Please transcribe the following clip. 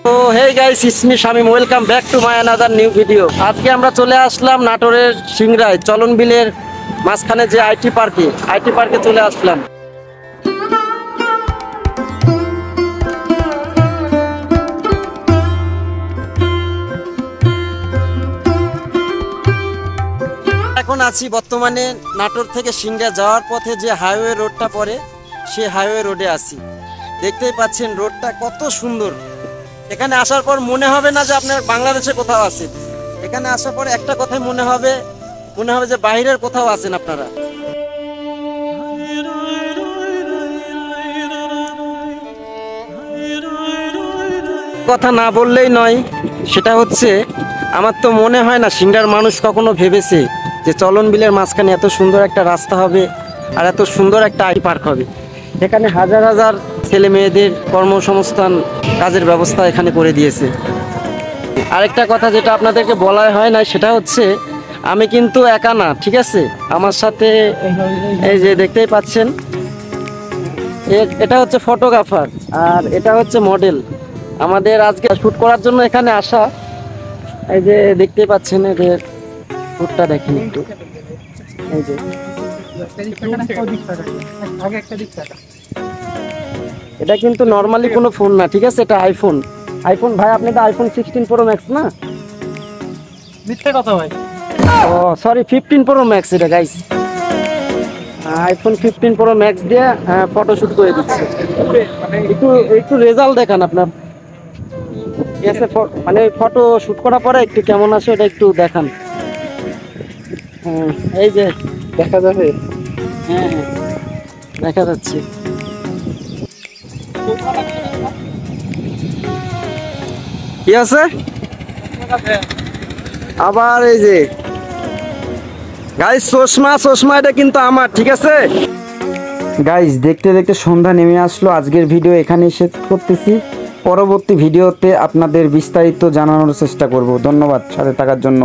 তো hey guys, it's me Shamim, welcome back to my another new video. আজকে আমরা চলে আসলাম নাটোরের সিংড়ায় চলন বিলের মাঝখানে যে আইটি পার্কে চলে আসলাম। এখন আছি বর্তমানে নাটোর থেকে সিংড়া যাওয়ার পথে যে হাইওয়ে রোডটা পড়ে, সেই হাইওয়ে রোডে আছি। দেখতেই পাচ্ছেন রোডটা কত সুন্দর। এখানে আসার পর মনে হবে না যে আপনার বাংলাদেশে কোথাও আছেন। এখানে আসার পর একটা কথাই মনে হবে যে বাইরের কোথাও আছেন আপনারা। কথা না বললেই নয়, সেটা হচ্ছে আমার তো মনে হয় না সিংড়ার মানুষ কখনো ভেবেছে যে চলন বিলের মাঝখানে এত সুন্দর একটা রাস্তা হবে আর এত সুন্দর একটা আইটি পার্ক হবে। এখানে হাজার হাজার ছেলে মেয়েদের কর্মসংস্থান কাজের ব্যবস্থা এখানে করে দিয়েছে। আরেকটা কথা যেটা আপনাদেরকে বলা হয় না, সেটা হচ্ছে আমি কিন্তু একা না, ঠিক আছে? আমার সাথে এই যে দেখতেই পাচ্ছেন, এটা হচ্ছে ফটোগ্রাফার আর এটা হচ্ছে মডেল। আমাদের আজকে শ্যুট করার জন্য এখানে আসা। এই যে দেখতেই পাচ্ছেন, এদের শ্যুটটা দেখেন একটু। এই যে এটা কিন্তু নর্মালি কোনো ফোন না, ঠিক আছে? এটা আইফোন ভাই। আপনি তো আইফোন 16 প্রো ম্যাক্স না? মিথ্যে কথা ভাই। ও সরি, 15 প্রো ম্যাক্স এটা গাইস। আইফোন 15 প্রো ম্যাক্স দিয়ে ফটো শুট করে দিচ্ছে। একটু রেজাল্ট দেখান আপনার, ঠিক আছে? মানে ফটো শুট করার পরে একটু কেমন আছে এটা একটু দেখান। এই যে দেখা যাবে। হ্যাঁ দেখা যাচ্ছে। কি আছে আবার? এই যে গাইস, চশমা এটা কিন্তু আমার, ঠিক আছে গাইস? দেখতে দেখতে সন্ধ্যা নেমে আসলো। আজকের ভিডিও এখানে শেষ করতেছি। পরবর্তী ভিডিওতে আপনাদের বিস্তারিত জানানোর চেষ্টা করব। ধন্যবাদ সাথে থাকার জন্য।